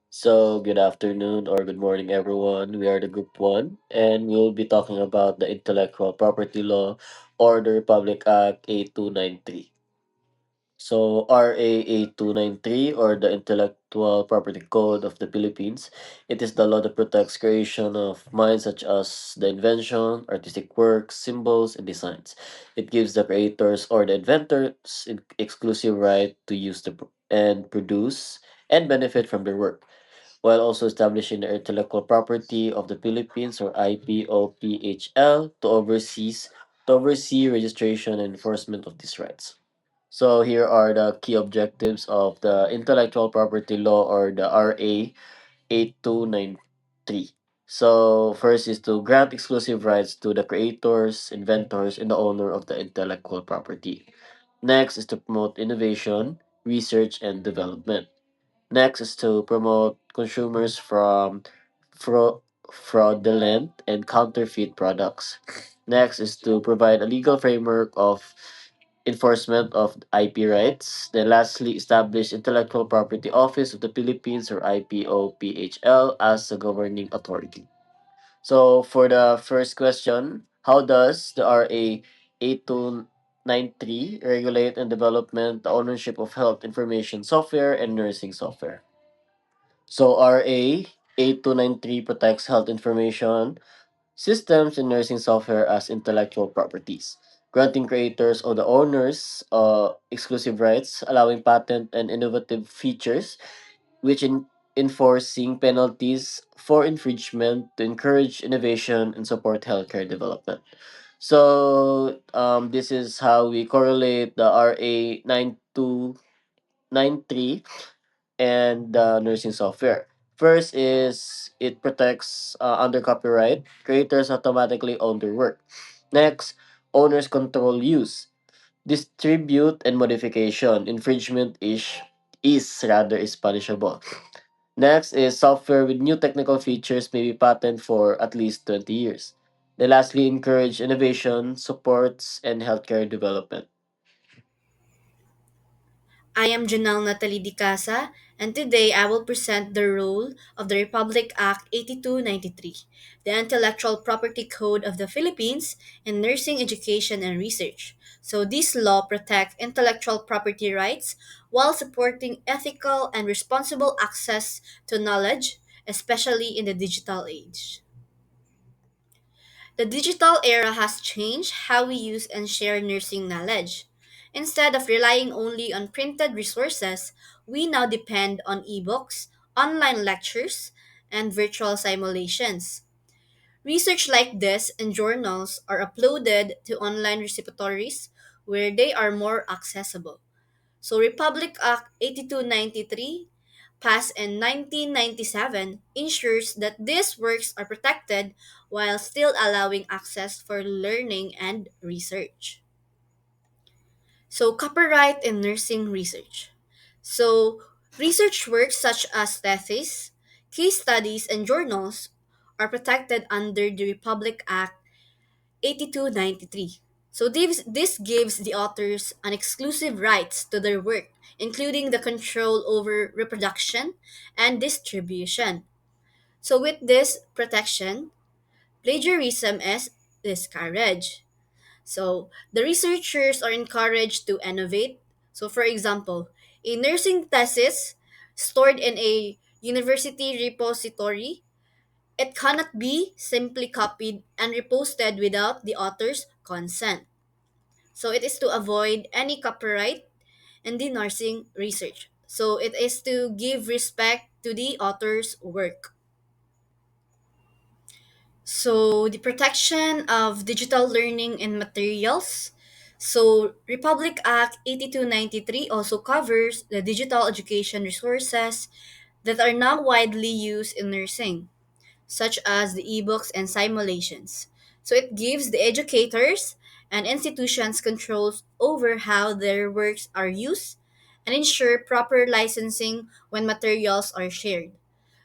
So, good afternoon or good morning, everyone. We are the Group 1, and we'll be talking about the Intellectual Property Law or the Republic Act 8293. So, RA 8293 or the Intellectual Property Code of the Philippines, it is the law that protects creation of minds such as the invention, artistic works, symbols, and designs. It gives the creators or the inventors exclusive right to use and produce and benefit from their work while also establishing the intellectual property of the Philippines or IPOPHL to oversee registration and enforcement of these rights. So here are the key objectives of the intellectual property law or the RA 8293. So first is to grant exclusive rights to the creators, inventors, and the owner of the intellectual property. Next is to promote innovation, research, and development. Next is to promote consumers from fra- fraudulent and counterfeit products. Next is to provide a legal framework of enforcement of IP rights. Then lastly, establish Intellectual Property Office of the Philippines or IPOPHL as the governing authority. So for the first question, how does the RA 8293 regulate and development the ownership of health information software and nursing software? So RA 8293 protects health information systems and nursing software as intellectual properties, granting creators or the owners exclusive rights, allowing patent and innovative features, which enforcing penalties for infringement to encourage innovation and support healthcare development. So this is how we correlate the RA 9293 and the nursing software. First is it protects under copyright. Creators automatically own their work. Next, owners control use, distribute, and modification. Infringement is punishable. Next is software with new technical features may be patented for at least 20 years. They lastly encourage innovation, supports, and healthcare development. I am NATHALIE DECASA, and today I will present the role of the Republic Act 8293, the Intellectual Property Code of the Philippines, in nursing education and research. So, this law protects intellectual property rights while supporting ethical and responsible access to knowledge, especially in the digital age. The digital era has changed how we use and share nursing knowledge. Instead of relying only on printed resources, we now depend on ebooks, online lectures, and virtual simulations. Research like this and journals are uploaded to online repositories where they are more accessible. So Republic Act 8293, passed in 1997, ensures that these works are protected while still allowing access for learning and research. So copyright in nursing research. So research works such as theses, case studies, and journals are protected under the Republic Act 8293. So this gives the authors an exclusive rights to their work, including the control over reproduction and distribution. So with this protection, plagiarism is discouraged. So the researchers are encouraged to innovate. So for example, a nursing thesis stored in a university repository, it cannot be simply copied and reposted without the author's consent. So it is to avoid any copyright in the nursing research. So it is to give respect to the author's work. So the protection of digital learning and materials. So Republic Act 8293 also covers the digital education resources that are now widely used in nursing, such as the ebooks and simulations. So it gives the educators and institutions controls over how their works are used and ensure proper licensing when materials are shared.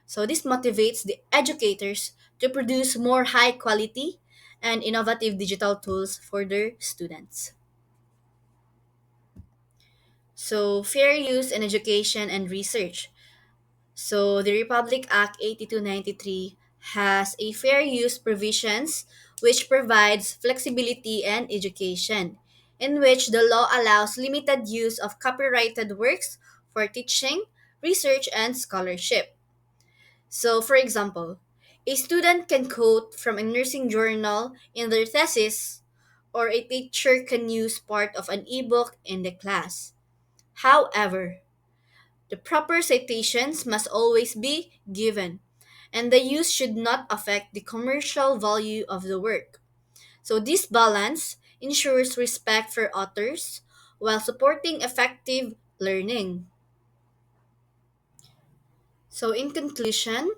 So this motivates the educators to produce more high quality and innovative digital tools for their students. So fair use in education and research. So the Republic Act 8293 has a fair use provisions which provides flexibility and education, in which the law allows limited use of copyrighted works for teaching, research, and scholarship. So, for example, a student can quote from a nursing journal in their thesis, or a teacher can use part of an ebook in the class. However, the proper citations must always be given, and the use should not affect the commercial value of the work. So, this balance ensures respect for authors while supporting effective learning. So, in conclusion,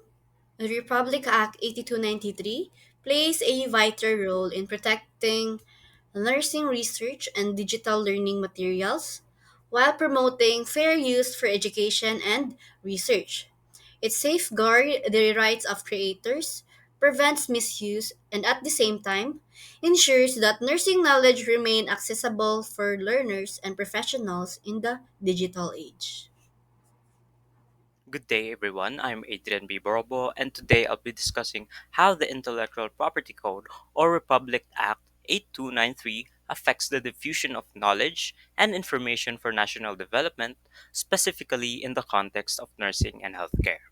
the Republic Act 8293 plays a vital role in protecting nursing research and digital learning materials while promoting fair use for education and research. It safeguards the rights of creators, prevents misuse, and at the same time ensures that nursing knowledge remain accessible for learners and professionals in the digital age. Good day, everyone. I'm Adrian B. BROBO, and today I'll be discussing how the Intellectual Property Code, or Republic Act 8293, affects the diffusion of knowledge and information for national development, specifically in the context of nursing and healthcare.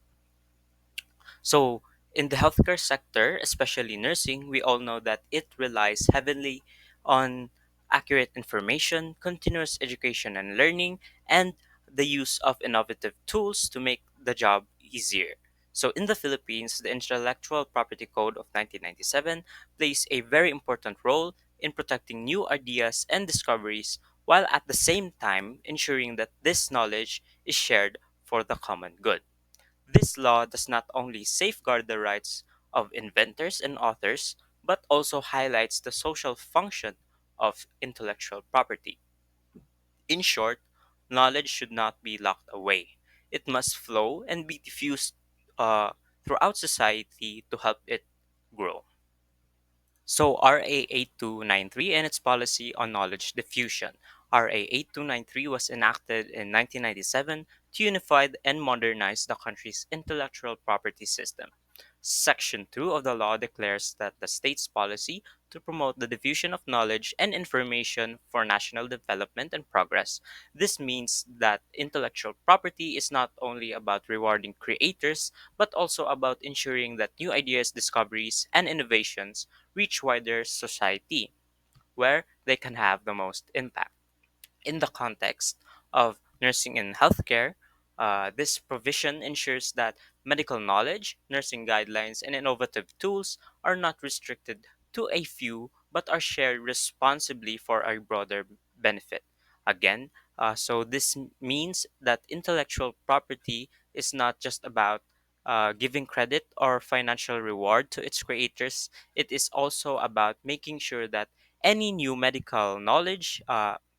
So, in the healthcare sector, especially nursing, we all know that it relies heavily on accurate information, continuous education and learning, and the use of innovative tools to make the job easier. So, in the Philippines, the Intellectual Property Code of 1997 plays a very important role in protecting new ideas and discoveries, while at the same time ensuring that this knowledge is shared for the common good. This law does not only safeguard the rights of inventors and authors, but also highlights the social function of intellectual property. In short, knowledge should not be locked away. It must flow and be diffused throughout society to help it grow. So RA 8293 and its policy on knowledge diffusion. RA 8293 was enacted in 1997 to unify and modernize the country's intellectual property system. Section 2 of the law declares that the state's policy to promote the diffusion of knowledge and information for national development and progress. This means that intellectual property is not only about rewarding creators, but also about ensuring that new ideas, discoveries, and innovations reach wider society where they can have the most impact. In the context of nursing and healthcare, this provision ensures that medical knowledge, nursing guidelines, and innovative tools are not restricted to a few but are shared responsibly for a broader benefit. Again, so this means that intellectual property is not just about giving credit or financial reward to its creators. It is also about making sure that any new medical knowledge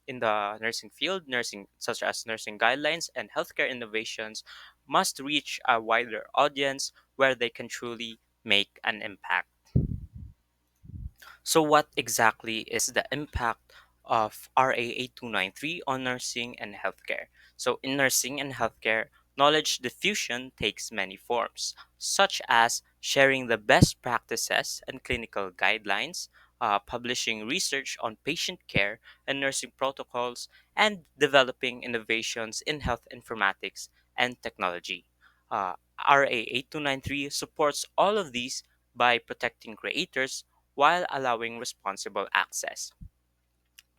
in the nursing field, nursing such as nursing guidelines and healthcare innovations, must reach a wider audience where they can truly make an impact. So, what exactly is the impact of RA 8293 on nursing and healthcare? So, in nursing and healthcare, knowledge diffusion takes many forms, such as sharing the best practices and clinical guidelines, publishing research on patient care and nursing protocols, and developing innovations in health informatics and technology. RA 8293 supports all of these by protecting creators while allowing responsible access.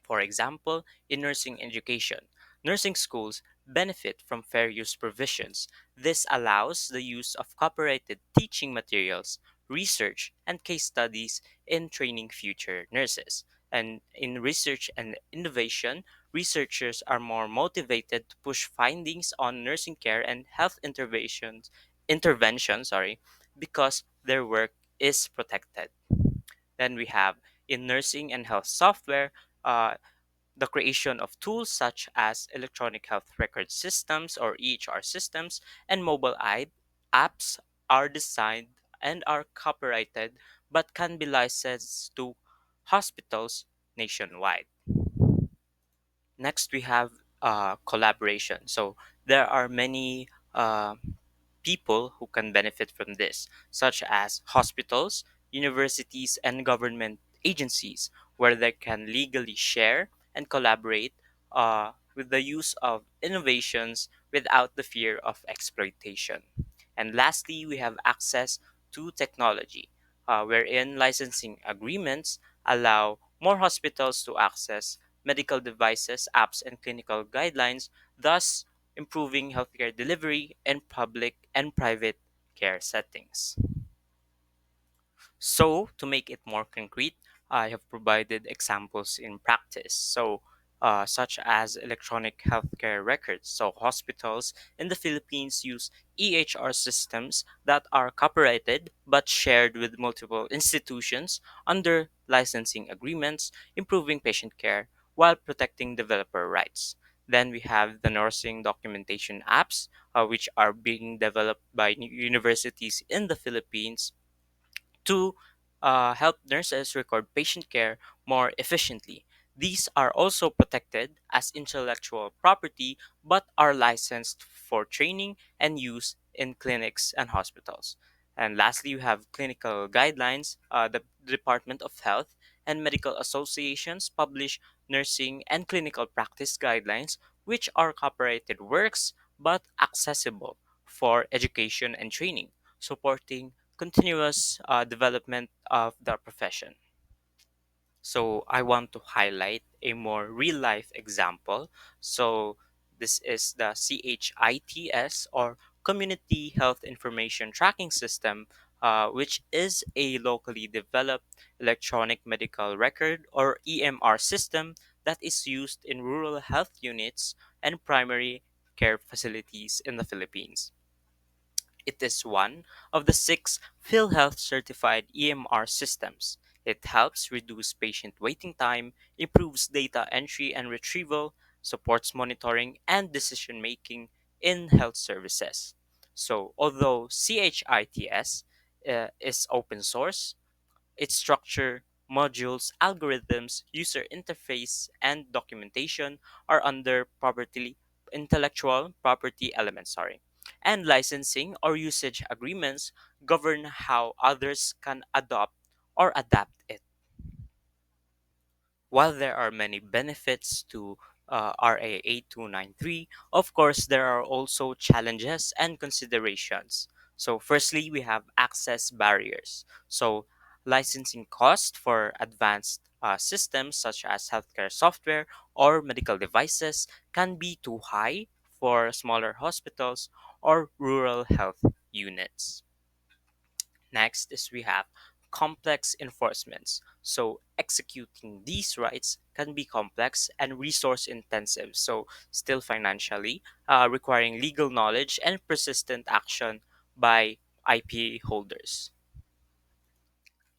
For example, in nursing education, nursing schools benefit from fair use provisions. This allows the use of copyrighted teaching materials, research, and case studies in training future nurses. And in research and innovation, researchers are more motivated to push findings on nursing care and health intervention, because their work is protected. Then we have in nursing and health software, uh, the creation of tools such as electronic health record systems or EHR systems and apps are designed and are copyrighted but can be licensed to hospitals nationwide. Next, we have collaboration. So there are many people who can benefit from this, such as hospitals, universities, and government agencies, where they can legally share and collaborate with the use of innovations without the fear of exploitation. And lastly, we have access to technology, wherein licensing agreements allow more hospitals to access medical devices, apps, and clinical guidelines, thus improving healthcare delivery in public and private care settings. So, to make it more concrete, I have provided examples in practice. Such as electronic healthcare records. So, hospitals in the Philippines use EHR systems that are copyrighted but shared with multiple institutions under licensing agreements, improving patient care while protecting developer rights. Then we have the nursing documentation apps, which are being developed by universities in the Philippines to help nurses record patient care more efficiently. These are also protected as intellectual property but are licensed for training and use in clinics and hospitals. And lastly, you have clinical guidelines. The Department of Health and medical associations publish nursing and clinical practice guidelines, which are copyrighted works but accessible for education and training, supporting continuous development of the profession. So I want to highlight a more real life example. So this is the CHITS, or Community Health Information Tracking System, which is a locally developed electronic medical record or EMR system that is used in rural health units and primary care facilities in the Philippines. It is one of the six PhilHealth certified EMR systems. It helps reduce patient waiting time, improves data entry and retrieval, supports monitoring and decision making in health services. So, although CHITS is open source, its structure, modules, algorithms, user interface, and documentation are under property intellectual property elements, and licensing or usage agreements govern how others can adopt or adapt it. While there are many benefits to RA 8293, of course, there are also challenges and considerations. So, firstly, we have access barriers. So, licensing cost for advanced systems such as healthcare software or medical devices can be too high for smaller hospitals or rural health units. Next is we have complex enforcements. So executing these rights can be complex and resource intensive. So still financially, requiring legal knowledge and persistent action by IP holders.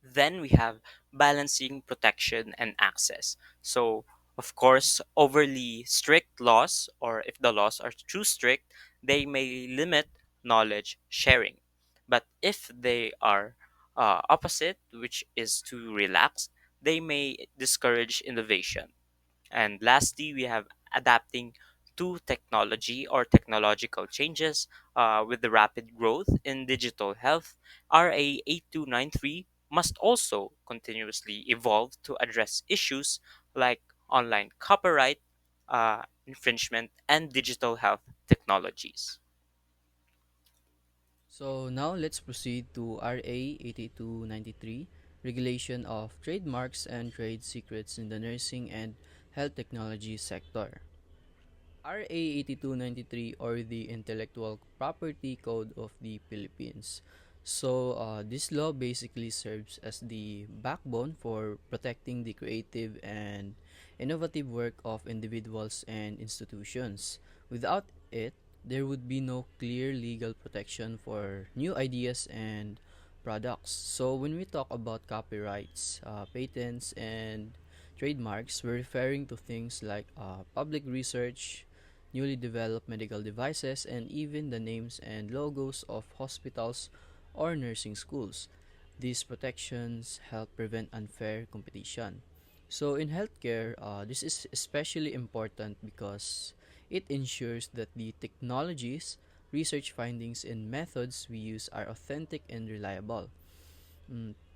Then we have balancing protection and access. So, of course, overly strict laws, or if the laws are too strict, they may limit knowledge sharing. But if they are opposite, which is too relaxed, they may discourage innovation. And lastly, we have adapting to technology or technological changes with the rapid growth in digital health. RA 8293 must also continuously evolve to address issues like online copyright, infringement, and digital health technologies. So now let's proceed to RA 8293, Regulation of Trademarks and Trade Secrets in the Nursing and Health Technology Sector. RA 8293, or the Intellectual Property Code of the Philippines. So, this law basically serves as the backbone for protecting the creative and innovative work of individuals and institutions. Without it, there would be no clear legal protection for new ideas and products. So, when we talk about copyrights, patents, and trademarks, we're referring to things like public research, newly developed medical devices, and even the names and logos of hospitals or nursing schools. These protections help prevent unfair competition. So, in healthcare, this is especially important because it ensures that the technologies, research findings and methods we use are authentic and reliable.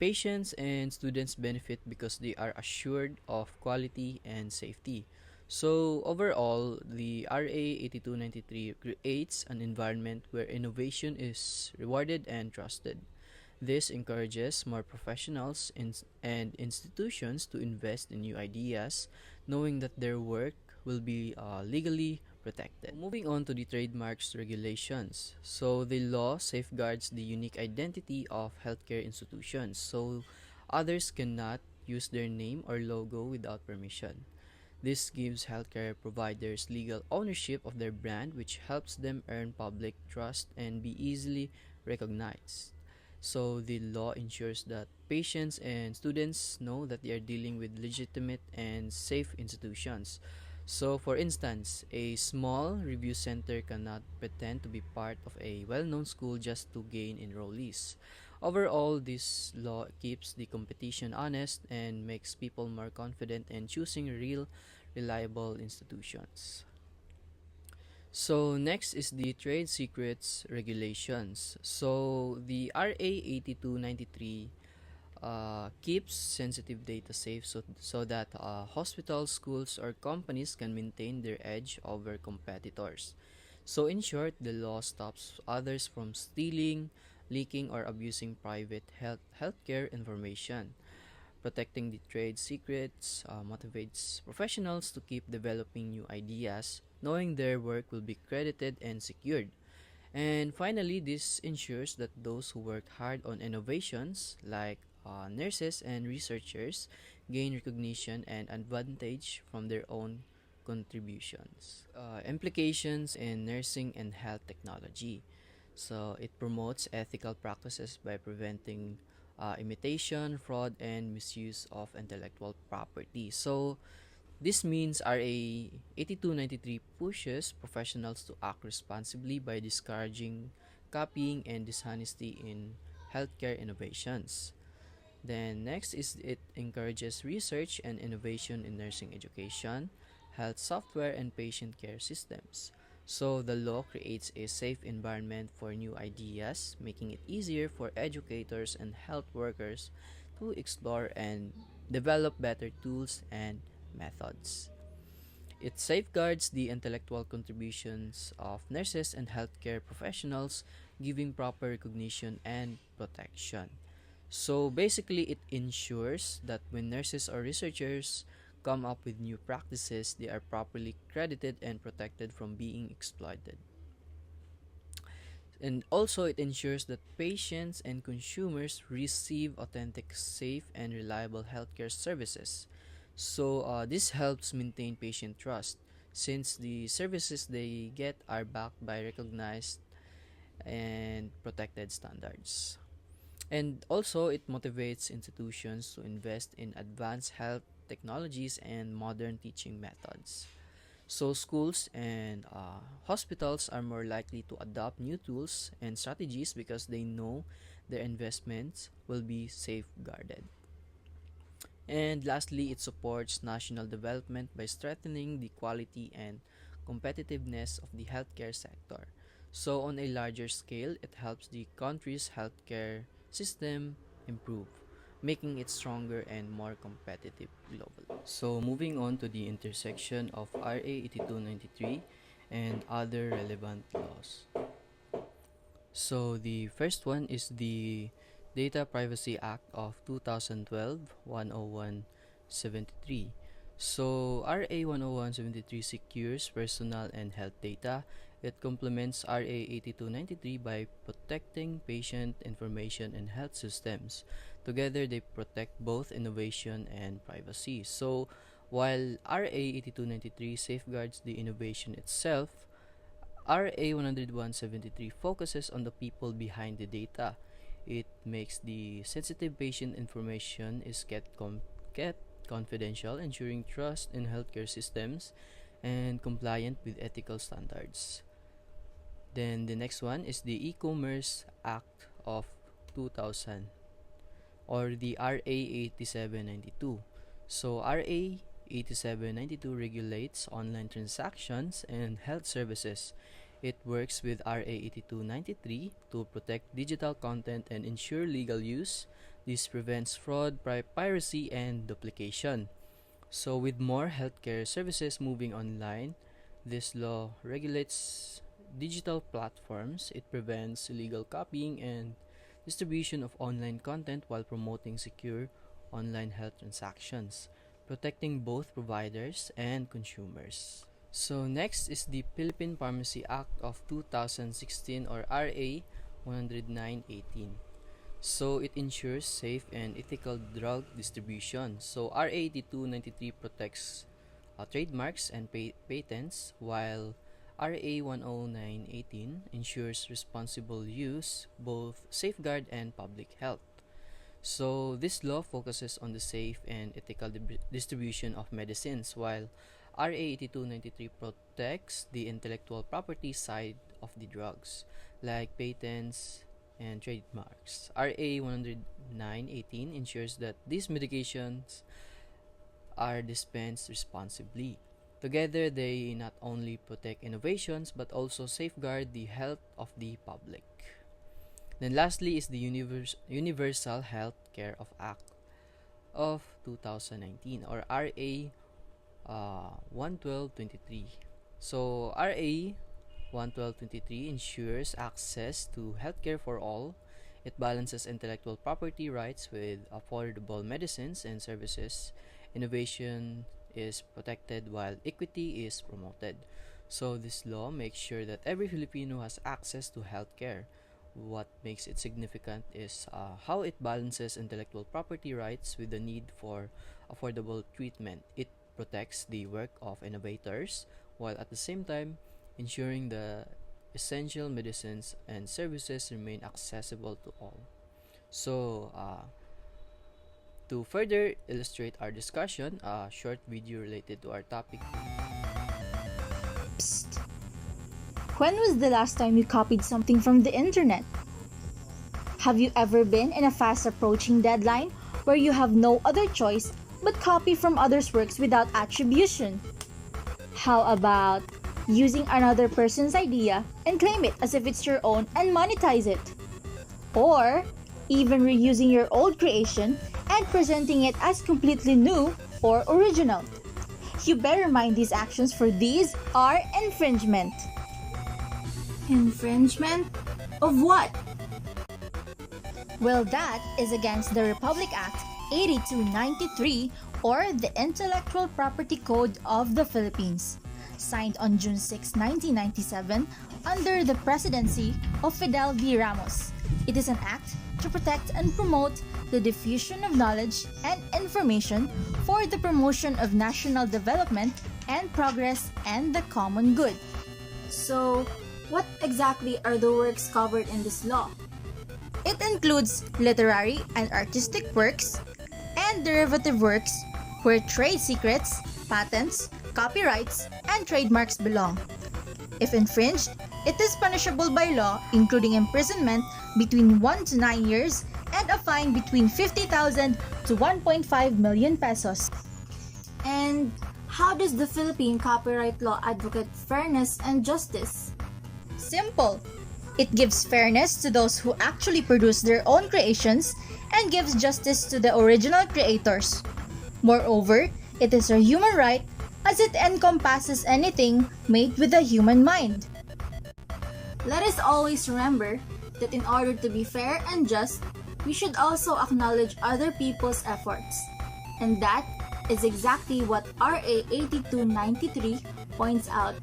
Patients and students benefit because they are assured of quality and safety. So, overall, the RA 8293 creates an environment where innovation is rewarded and trusted. This encourages more professionals and institutions to invest in new ideas, knowing that their work will be legally protected. Moving on to the trademarks regulations. So, the law safeguards the unique identity of healthcare institutions, so others cannot use their name or logo without permission. This gives healthcare providers legal ownership of their brand, which helps them earn public trust and be easily recognized. So, the law ensures that patients and students know that they are dealing with legitimate and safe institutions. So, for instance, a small review center cannot pretend to be part of a well known school just to gain enrollees. Overall, this law keeps the competition honest and makes people more confident in choosing real, reliable institutions. So next is the trade secrets regulations. So the RA 8293 keeps sensitive data safe so that hospitals, schools, or companies can maintain their edge over competitors. So in short, the law stops others from stealing, leaking, or abusing private healthcare information. Protecting the trade secrets motivates professionals to keep developing new ideas, knowing their work will be credited and secured. And finally, this ensures that those who work hard on innovations, like nurses and researchers, gain recognition and advantage from their own contributions. Implications in nursing and health technology. So it promotes ethical practices by preventing imitation, fraud, and misuse of intellectual property. So this means RA 8293 pushes professionals to act responsibly by discouraging copying and dishonesty in healthcare innovations. Then next is it encourages research and innovation in nursing education, health software, and patient care systems. So the law creates a safe environment for new ideas, making it easier for educators and health workers to explore and develop better tools and methods. It safeguards the intellectual contributions of nurses and healthcare professionals, giving proper recognition and protection. So basically, it ensures that when nurses or researchers come up with new practices, they are properly credited and protected from being exploited. And also, it ensures that patients and consumers receive authentic, safe, and reliable healthcare services. So, this helps maintain patient trust since the services they get are backed by recognized and protected standards. And also, it motivates institutions to invest in advanced health technologies and modern teaching methods. So, schools and hospitals are more likely to adopt new tools and strategies because they know their investments will be safeguarded. And lastly, it supports national development by strengthening the quality and competitiveness of the healthcare sector. So, on a larger scale, it helps the country's healthcare system improve, making it stronger and more competitive globally. So, moving on to the intersection of RA 8293 and other relevant laws. So the first one is the Data Privacy Act of 2012 10173. So RA 10173 secures personal and health data. It complements RA 8293 by protecting patient information and health systems. Together they protect both innovation and privacy. So while RA 8293 safeguards the innovation itself, RA 10173 focuses on the people behind the data. It makes the sensitive patient information is kept confidential, ensuring trust in healthcare systems and compliant with ethical standards. Then the next one is the E-commerce Act of 2000, or the RA 8792. So RA 8792 regulates online transactions and health services. It works with RA 8293 to protect digital content and ensure legal use. This prevents fraud, piracy, and duplication. So, with more healthcare services moving online, this law regulates digital platforms. It prevents illegal copying and distribution of online content while promoting secure online health transactions, protecting both providers and consumers. So next is the Philippine Pharmacy Act of 2016 or RA 10918. So it ensures safe and ethical drug distribution. So RA 8293 protects trademarks and patents, while RA 10918 ensures responsible use, both safeguard and public health. So this law focuses on the safe and ethical distribution of medicines, while RA 8293 protects the intellectual property side of the drugs, like patents and trademarks. RA 10918 ensures that these medications are dispensed responsibly. Together, they not only protect innovations but also safeguard the health of the public. Then lastly is the Universal Health Care of Act of 2019 or RA 11223. So RA 11223 ensures access to healthcare for all. It balances intellectual property rights with affordable medicines and services. Innovation is protected while equity is promoted. So this law makes sure that every Filipino has access to healthcare. What makes it significant is how it balances intellectual property rights with the need for affordable treatment. It protects the work of innovators while at the same time ensuring the essential medicines and services remain accessible to all. So, to further illustrate our discussion, a short video related to our topic. Psst. When was the last time you copied something from the internet? Have you ever been in a fast approaching deadline where you have no other choice but copy from others' works without attribution? How about using another person's idea and claim it as if it's your own and monetize it? Or even reusing your old creation and presenting it as completely new or original? You better mind these actions, for these are infringement. Infringement? Of what? Well, that is against the Republic Act 8293 or the Intellectual Property Code of the Philippines, signed on June 6, 1997 under the presidency of Fidel V. Ramos. It is an act to protect and promote the diffusion of knowledge and information for the promotion of national development and progress and the common good. So, what exactly are the works covered in this law? It includes literary and artistic works and derivative works where trade secrets, patents, copyrights, and trademarks belong. If infringed, it is punishable by law, including imprisonment between 1 to 9 years and a fine between 50,000 to 1.5 million pesos. And how does the Philippine copyright law advocate fairness and justice? Simple. It gives fairness to those who actually produce their own creations and gives justice to the original creators. Moreover, it is a human right as it encompasses anything made with a human mind. Let us always remember that in order to be fair and just, we should also acknowledge other people's efforts. And that is exactly what RA 8293 points out.